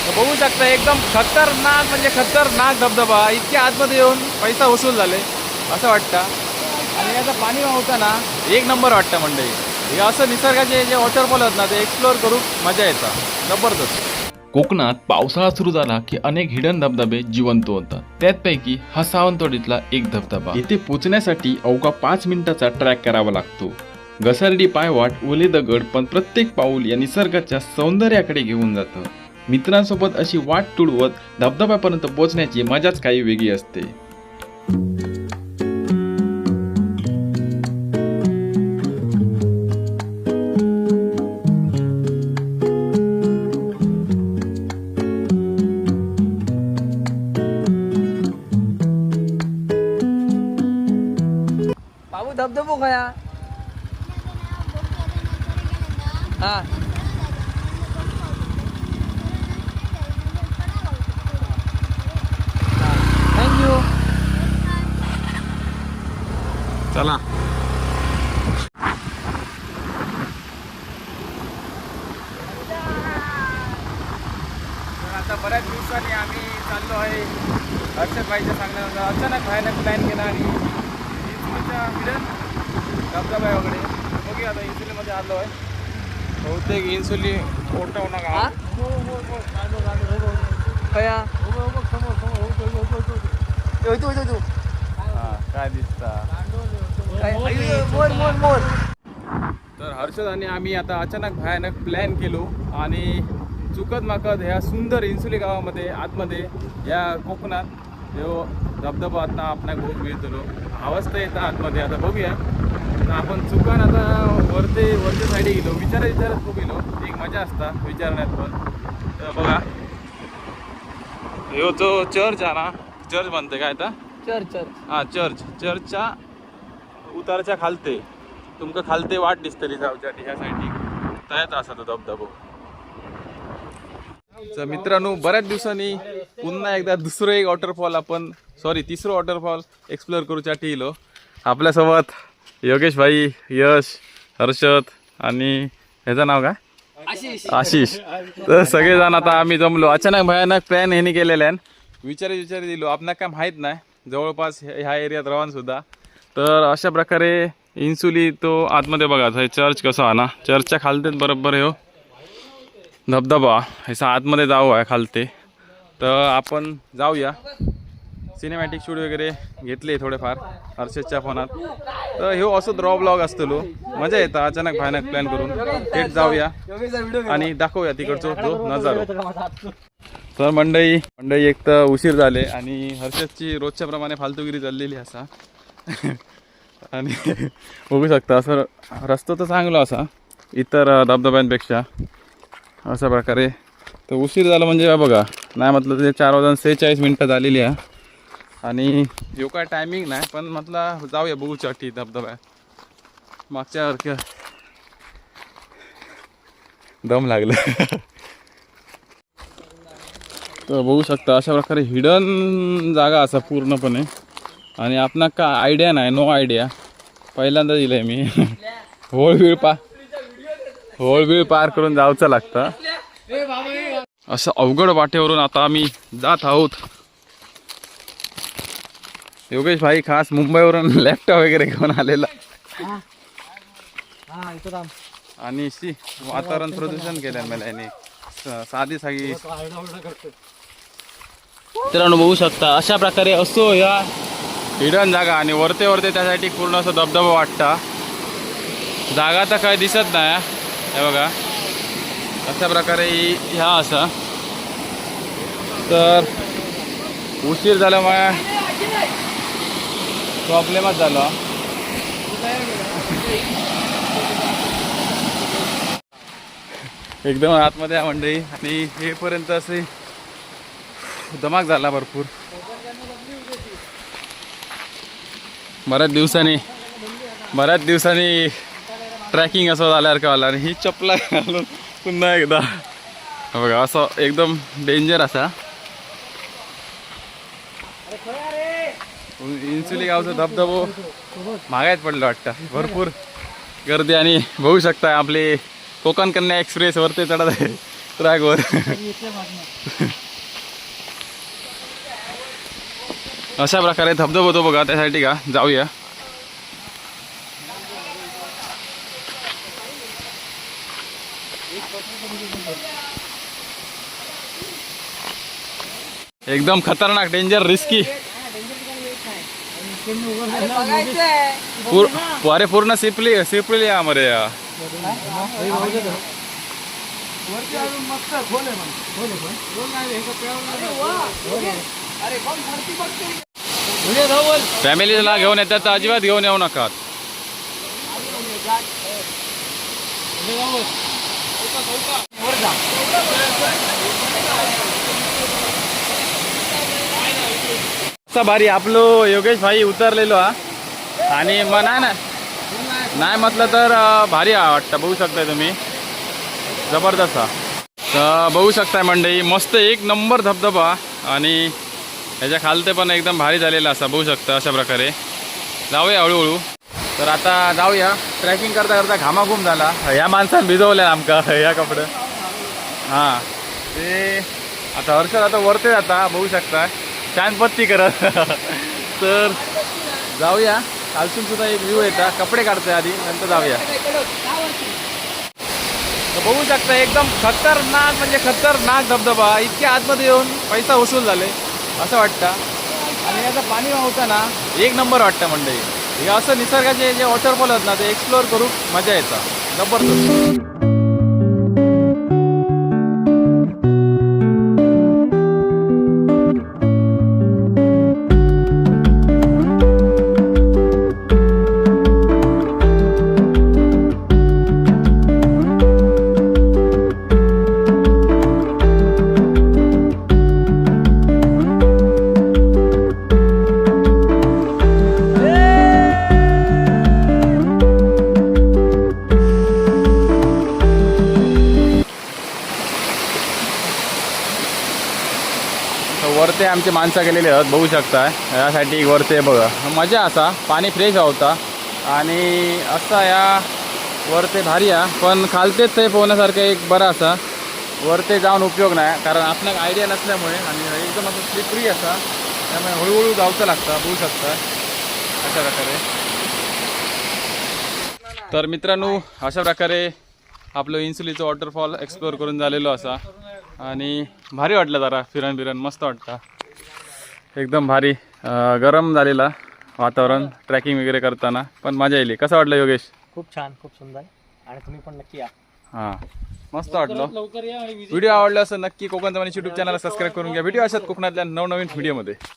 बघू शकता एकदम खतरनाक म्हणजे खतरनाक धबधबा. इतक्या आतमध्ये येऊन पैसा वसूल झाले असं वाटतं. आणि याचं पाणी वाहतं ना एक नंबर वाटतं मंडळी. हे असं निसर्गाचे जे वॉटरफॉल आहेत ना ते एक्सप्लोअर करू मजा येतं जबरदस्त. कोकणात पावसाळा सुरू झाला की अनेक हिडन धबधबे जिवंत होतात. त्यापैकी हा सावंतवाडीतला एक धबधबा. येथे पोहोचण्यासाठी अवघा 5 मिनिटाचा ट्रॅक करावा लागतो. घसरडी पायवाट, ओले दगड, पण प्रत्येक पाऊल या निसर्गाच्या सौंदर्याकडे घेऊन जातं. मित्रांसोबत अशी वाट तुडवत धबधब्यापर्यंत पोहोचण्याची मजाच काही वेगळी असते. बाबू धबधबो खया हा थँक्यू. चला आता बऱ्याच दिवसांनी आम्ही चाललो आहे. हर्षदभाईच्या सांगण्यानुसार अचानक भयानक प्लॅन केला आणि इन्सुलीच्या हिडन धबधबा आहे वगैरे. बघूया आता इन्सुलीमध्ये आलो आहे. बहुतेक इन्सुली मोठा होणार का खया तू काय दिसता. मोर मोर मोर. तर हर्षद आणि आम्ही आता अचानक भयानक प्लॅन केलो आणि चुकत माकत ह्या सुंदर इन्सुली गावामध्ये आतमध्ये या कोकणात जो धबधबा आता आपणाक बघूक मिळतलो. अवस्था येतं आतमध्ये. आता बघूया. तर आपण चुकान आता वरच्या साईडे गेलो. विचारत खूप गेलो. एक मजा असता विचारण्यात पण. तर बघा ह्यो जो चर्च आहे ना चर्च म्हणते काय आता चर्च हा चर्चच्या उतारच्या खालते तुमका खालते वाट दिसतली जाऊच्यासाठी ह्या साईडनी तयाच असा तो धबधबो. तर मित्रांनो बऱ्याच दिवसांनी पुन्हा एकदा दुसरं एक वॉटरफॉल तिसरं वॉटरफॉल एक्सप्लोअर करूसाठी येलो. आपल्यासोबत योगेश भाई, यश, हर्षद आणि ह्याचं नाव काय आशिष. तर सगळेजण आता आम्ही जमलो. अचानक भयानक प्लॅन ह्यांनी केलेला आहे. विचारी दिलो आपणाक काय माहीत नाही जवळपास ह्या एरियात राहून सुद्धा. तर अशा प्रकारे इन्सुली तो आतमध्ये बघा चर्च कसा आहे ना चर्चच्या खालतेच बरोबर हो धबधबा ह्याचा आतमध्ये जाऊ आहे खालते. तर आपण जाऊया. सिनेमॅटिक शूट वगैरे घेतले थोडेफार हर्षदच्या फोनात. तर ह्यो असंच रॉ ब्लॉग असतलो. मजा येतं अचानक भयानक प्लॅन करून थेट जाऊया आणि दाखवूया तिकडचा जो नजारा. तर मंडळी एक तर उशीर झाले आणि हर्षदची रोजच्या प्रमाणे फालतूगिरी चाललेली असा. आणि बघू शकता असं रस्ता तर चांगला असा इतर धबधब्यांपेक्षा. अशा प्रकारे तर उशीर झाला म्हणजे बघा नाही म्हटलं ते 4:46 झालेली आहे. आणि जो काय टायमिंग नाही पण म्हटलं जाऊया बघूसाठी धबधबा. मागच्या दम लागलं. तर बघू शकता अशा प्रकारे हिडन जागा असा पूर्णपणे. आणि आपणाक का आयडिया नाही नो आयडिया पहिल्यांदा दिलं आहे मी. होळबीळ पार करून जाऊचं लागतं. असं अवघड वाटेवरून आता आम्ही जात आहोत. योगेश भाई खास मुंबईवरून लॅपटॉप वगैरे घेऊन आलेला. आणि वातावरण प्रदूषण केलं मला याने साधी साधी. मित्रांनो बघू शकता अशा प्रकारे असो या हिडन जागा आणि वरते त्यासाठी पूर्ण असं धबधबा वाटता. जागा तर काय दिसत नाही हे बघा अशा प्रकारे ह्या असा. तर उशीर झाल्यामुळे प्रॉब्लेमच झाला. एकदम आतमध्ये आहे मंडळी आणि हेपर्यंत असे धमाक झाला भरपूर. बऱ्याच दिवसांनी ट्रॅकिंग असं झाल्यावर का आला. आणि ही चपला घालून पुन्हा एकदा बघा असं एकदम डेंजर असा. इन्सुली गावचा धबधबो महागायत पडलं वाटतं. भरपूर गर्दी आणि बघू शकता आपले कोकण कन्या एक्सप्रेस वरती चढत आहे. ट्रॅकवर अशा प्रकारे धबधबा होतो बघा, त्यासाठी का जाऊया. एकदम खतरनाक, डेंजर, रिस्की. अरे पूर्ण सिपली आमरे या. फॅमिलीला घेऊन येतात तर अजिबात घेऊन येऊ नका. भारी आपलो योगेश भाई उतरलेलो हा. आणि मग नाही म्हटलं तर भारी हा वाटतं. बघू शकताय तुम्ही, जबरदस्त हा. तर बघू शकताय मंडळी, मस्त एक नंबर धबधबा. आणि ह्याच्या खालते पण एकदम भारी झालेला असा बघू शकता. अशा प्रकारे जाऊया हळूहळू. तर आता जाऊया. ट्रॅकिंग करता करता घामाघूम झाला. या माणसानं भिजवल्या आमका या कपडे. हां ते आता हर्षद आता वरते जाता बघू शकता, शानपत्ती करत. तर जाऊया. खालसून सुद्धा एक व्ह्यू येता, कपडे काढतोय आधी, नंतर जाऊया. तर बघू शकता एकदम खतरनाक म्हणजे खतरनाक धबधबा. इतक्या आतमध्ये येऊन पैसा वसूल झाले असं वाटतं. आणि याचं पाणी वाहतं ना एक नंबर वाटतं मंडळी. हे असं निसर्गाचे जे वॉटरफॉल आहेत ना ते एक्सप्लोअर करू मजा येतं, जबरदस्त. वरते आमचे माणसं गेलेले आहेत बघू शकता. यासाठी वरते बघा मजा असा, पाणी फ्रेश होता. आणि असा या वरते भारी आहे. पण खालतेच सेफ होण्यासारखं एक बरा असा. वरते जाऊन उपयोग नाही, कारण आपल्याला आयडिया नसल्यामुळे आणि एकदम असं स्लिपरी असा, त्यामुळे हळूहळू जावचं लागतं बघू शकता अशा प्रकारे. तर मित्रांनो अशा प्रकारे आपलं इन्सुलीचं वॉटरफॉल एक्सप्लोअर करून झालेलो असा. आणि भारी वाटलं, जरा फिरण मस्त वाटतं एकदम भारी. गरम झालेला वातावरण ट्रॅकिंग वगैरे करताना, पण मजा येईल. कसं वाटलं योगेश? खूप छान, खूप सुंदर. आणि तुम्ही पण नक्की या. हां मस्त वाटलं. व्हिडिओ आवडला असं नक्की कोकण जवानीच्या यूट्यूब चॅनलला सबस्क्राईब करून घ्या. व्हिडिओ अशात कोकणातल्या नवनवीन व्हिडिओमध्ये.